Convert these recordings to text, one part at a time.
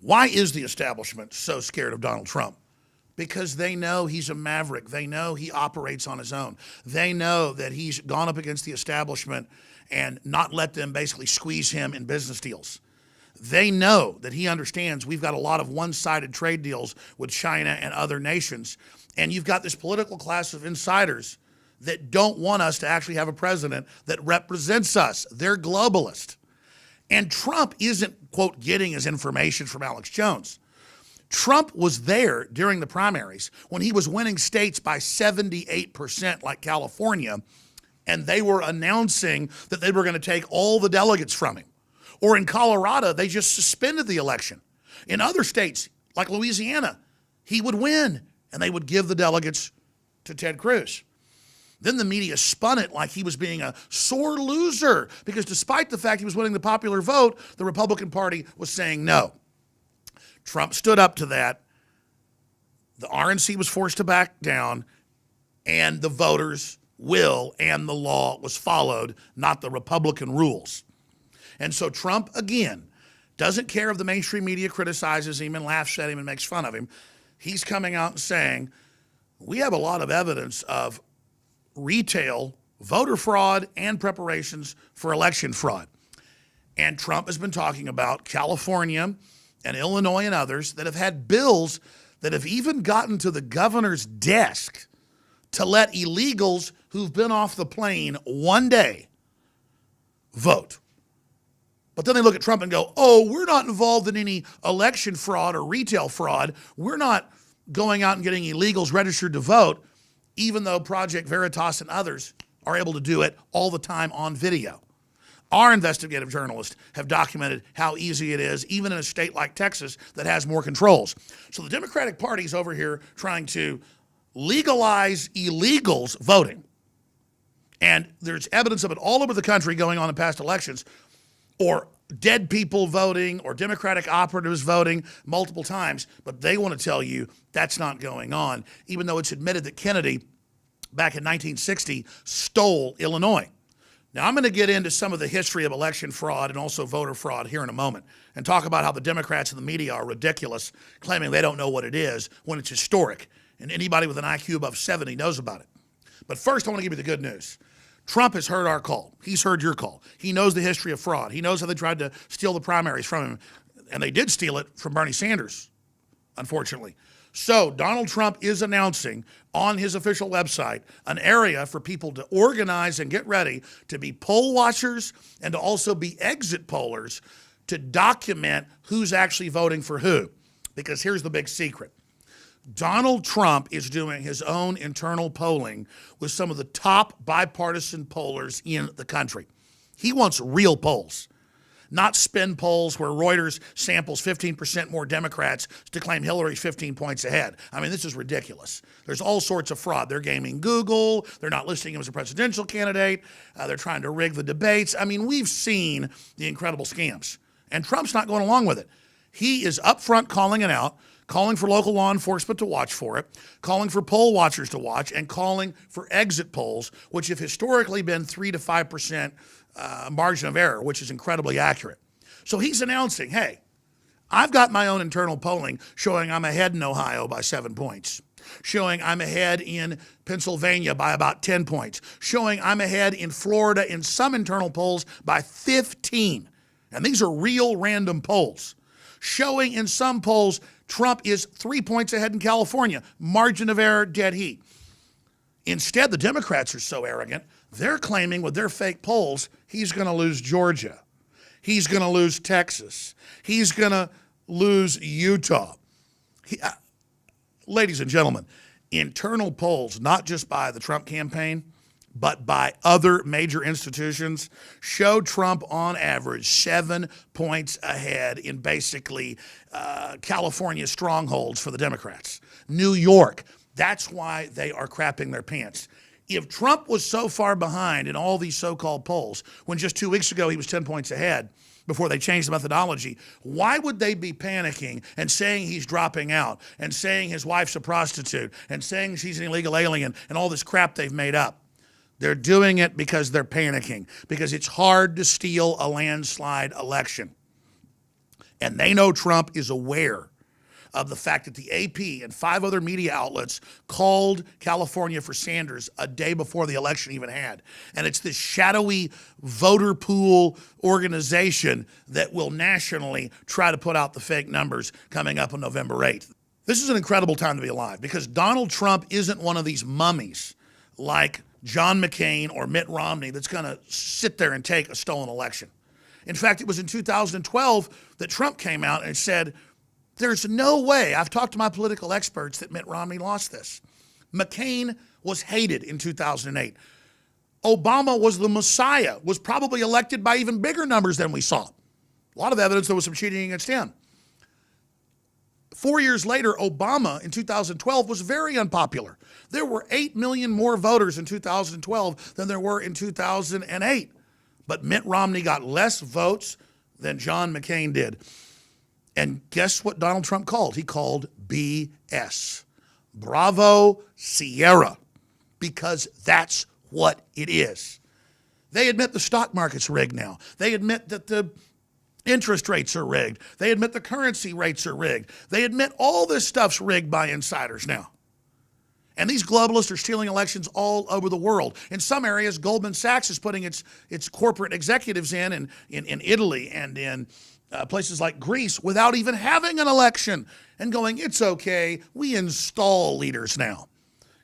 Why is the establishment so scared of Donald Trump? Because they know he's a maverick. They know he operates on his own. They know that he's gone up against the establishment and not let them basically squeeze him in business deals. They know that he understands we've got a lot of one-sided trade deals with China and other nations. And you've got this political class of insiders that don't want us to actually have a president that represents us. They're globalist. And Trump isn't, quote, getting his information from Alex Jones. Trump was there during the primaries when he was winning states by 78% like California, and they were announcing that they were going to take all the delegates from him. Or in Colorado, they just suspended the election. In other states, like Louisiana, he would win, and they would give the delegates to Ted Cruz. Then the media spun it like he was being a sore loser because despite the fact he was winning the popular vote, the Republican Party was saying no. Trump stood up to that. The RNC was forced to back down, and the voters' will and the law was followed, not the Republican rules. And so Trump, again, doesn't care if the mainstream media criticizes him and laughs at him and makes fun of him. He's coming out and saying, we have a lot of evidence of retail voter fraud and preparations for election fraud. And Trump has been talking about California and Illinois and others that have had bills that have even gotten to the governor's desk to let illegals who've been off the plane one day vote. But then they look at Trump and go, oh, we're not involved in any election fraud or retail fraud. We're not going out and getting illegals registered to vote, even though Project Veritas and others are able to do it all the time on video. Our investigative journalists have documented how easy it is, even in a state like Texas that has more controls. So the Democratic Party's over here trying to legalize illegals voting. And there's evidence of it all over the country going on in past elections, or dead people voting, or Democratic operatives voting multiple times. But they want to tell you that's not going on, even though it's admitted that Kennedy, back in 1960, stole Illinois. Now, I'm going to get into some of the history of election fraud and also voter fraud here in a moment and talk about how the Democrats and the media are ridiculous, claiming they don't know what it is when it's historic. And anybody with an IQ above 70 knows about it. But first, I want to give you the good news. Trump has heard our call. He's heard your call. He knows the history of fraud. He knows how they tried to steal the primaries from him. And they did steal it from Bernie Sanders, unfortunately. So Donald Trump is announcing on his official website an area for people to organize and get ready to be poll watchers and to also be exit pollers to document who's actually voting for who. Because here's the big secret. Donald Trump is doing his own internal polling with some of the top bipartisan pollers in the country. He wants real polls, not spin polls where Reuters samples 15% more Democrats to claim Hillary's 15 points ahead. I mean, this is ridiculous. There's all sorts of fraud. They're gaming Google. They're not listing him as a presidential candidate. They're trying to rig the debates. I mean, we've seen the incredible scams, and Trump's not going along with it. He is upfront calling it out, calling for local law enforcement to watch for it, calling for poll watchers to watch, and calling for exit polls, which have historically been 3 to 5% margin of error, which is incredibly accurate. So he's announcing, hey, I've got my own internal polling showing I'm ahead in Ohio by 7 points, showing I'm ahead in Pennsylvania by about 10 points, showing I'm ahead in Florida in some internal polls by 15. And these are real random polls. Showing in some polls Trump is 3 points ahead in California. Margin of error, dead heat. Instead, the Democrats are so arrogant, they're claiming with their fake polls, he's going to lose Georgia. He's going to lose Texas. He's going to lose Utah. Ladies and gentlemen, internal polls, not just by the Trump campaign, but by other major institutions, show Trump on average 7 points ahead in basically California strongholds for the Democrats. New York, that's why they are crapping their pants. If Trump was so far behind in all these so-called polls, when just 2 weeks ago he was 10 points ahead before they changed the methodology, why would they be panicking and saying he's dropping out and saying his wife's a prostitute and saying she's an illegal alien and all this crap they've made up? They're doing it because they're panicking, because it's hard to steal a landslide election. And they know Trump is aware of the fact that the AP and 5 other media outlets called California for Sanders a day before the election even had. And it's this shadowy voter pool organization that will nationally try to put out the fake numbers coming up on November 8th. This is an incredible time to be alive because Donald Trump isn't one of these mummies like John McCain or Mitt Romney that's going to sit there and take a stolen election. In fact, it was in 2012 that Trump came out and said, there's no way, I've talked to my political experts, that Mitt Romney lost this. McCain was hated in 2008. Obama was the Messiah, was probably elected by even bigger numbers than we saw. A lot of evidence there was some cheating against him. 4 years later, Obama in 2012 was very unpopular. There were 8 million more voters in 2012 than there were in 2008. But Mitt Romney got less votes than John McCain did. And guess what Donald Trump called? He called BS. Bravo Sierra. Because that's what it is. They admit the stock market's rigged now. They admit that the interest rates are rigged. They admit the currency rates are rigged. They admit all this stuff's rigged by insiders now. And these globalists are stealing elections all over the world. In some areas, Goldman Sachs is putting its corporate executives in Italy and in places like Greece without even having an election and going, it's okay, we install leaders now.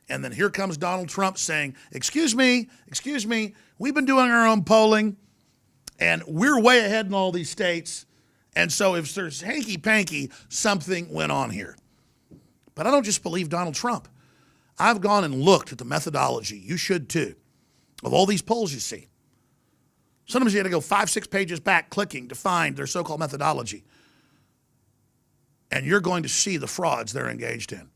And then here comes Donald Trump saying, excuse me, we've been doing our own polling and we're way ahead in all these states. And so if there's hanky-panky, something went on here. But I don't just believe Donald Trump. I've gone and looked at the methodology, you should too, of all these polls you see. Sometimes you got to go 5-6 pages back clicking to find their so-called methodology. And you're going to see the frauds they're engaged in.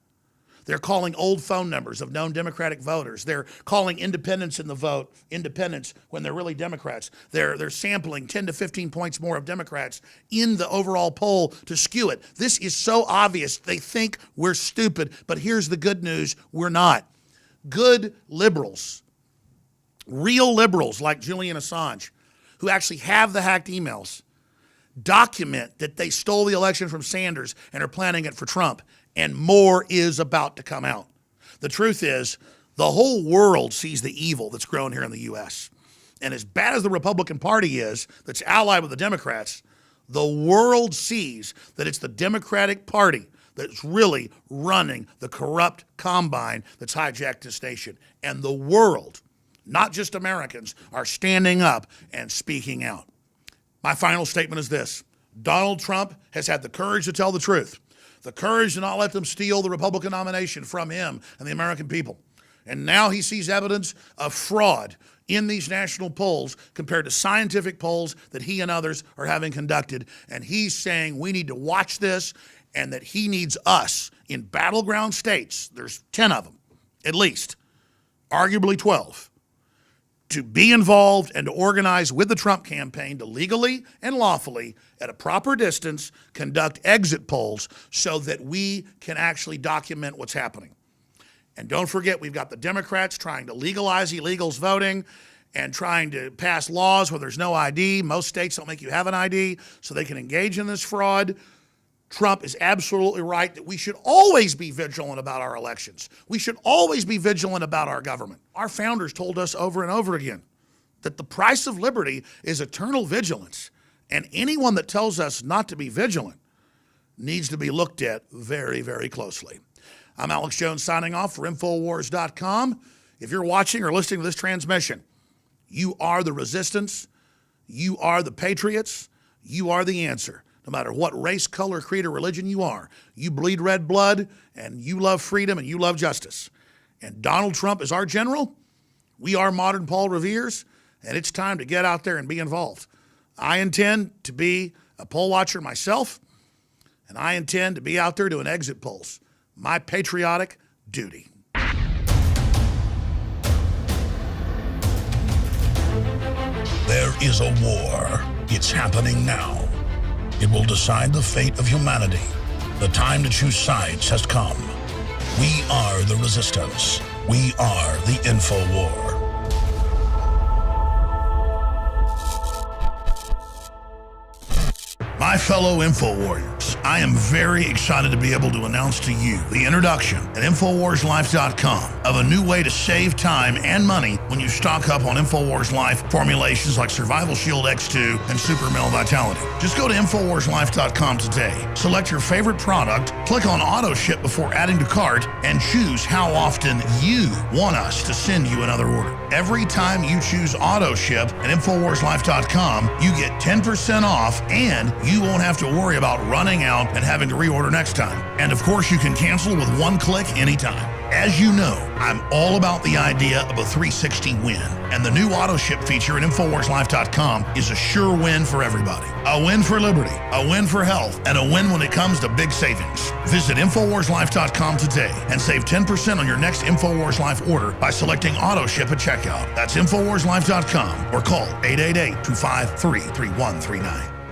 They're calling old phone numbers of known Democratic voters. They're calling independents in the vote independents when they're really Democrats. They're sampling 10 to 15 points more of Democrats in the overall poll to skew it. This is so obvious. They think we're stupid, but here's the good news. We're not. Good liberals, real liberals like Julian Assange, who actually have the hacked emails, document that they stole the election from Sanders and are planning it for Trump. And more is about to come out. The truth is, the whole world sees the evil that's grown here in the U.S. And as bad as the Republican Party is, that's allied with the Democrats, the world sees that it's the Democratic Party that's really running the corrupt combine that's hijacked this nation. And the world, not just Americans, are standing up and speaking out. My final statement is this. Donald Trump has had the courage to tell the truth. The courage to not let them steal the Republican nomination from him and the American people. And now he sees evidence of fraud in these national polls compared to scientific polls that he and others are having conducted. And he's saying we need to watch this and that he needs us in battleground states, there's 10 of them at least, arguably 12, to be involved and to organize with the Trump campaign to legally and lawfully, at a proper distance, conduct exit polls so that we can actually document what's happening. And don't forget, we've got the Democrats trying to legalize illegals voting and trying to pass laws where there's no ID. Most states don't make you have an ID so they can engage in this fraud. Trump is absolutely right that we should always be vigilant about our elections. We should always be vigilant about our government. Our founders told us over and over again that the price of liberty is eternal vigilance. And anyone that tells us not to be vigilant needs to be looked at very, very closely. I'm Alex Jones signing off for Infowars.com. If you're watching or listening to this transmission, you are the resistance. You are the patriots. You are the answer. No matter what race, color, creed, or religion you are, you bleed red blood, and you love freedom, and you love justice. And Donald Trump is our general. We are modern Paul Revere's, and it's time to get out there and be involved. I intend to be a poll watcher myself, and I intend to be out there doing exit polls. My patriotic duty. There is a war. It's happening now. It will decide the fate of humanity. The time to choose sides has come. We are the resistance. We are the InfoWar. My fellow Info Warriors, I am very excited to be able to announce to you the introduction at InfoWarsLife.com of a new way to save time and money when you stock up on InfoWars Life formulations like Survival Shield X2 and Super Male Vitality. Just go to InfoWarsLife.com today, select your favorite product, click on Auto Ship before adding to cart, and choose how often you want us to send you another order. Every time you choose Auto Ship at InfoWarsLife.com, you get 10% off, and you won't have to worry about running out and having to reorder next time. And of course, you can cancel with one click anytime. As you know, I'm all about the idea of a 360 win, and the new auto ship feature at InfoWarsLife.com is a sure win for everybody. A win for liberty, a win for health, and a win when it comes to big savings. Visit InfoWarsLife.com today and save 10% on your next InfoWars Life order by selecting auto ship at checkout. That's InfoWarsLife.com or call 888-253-3139.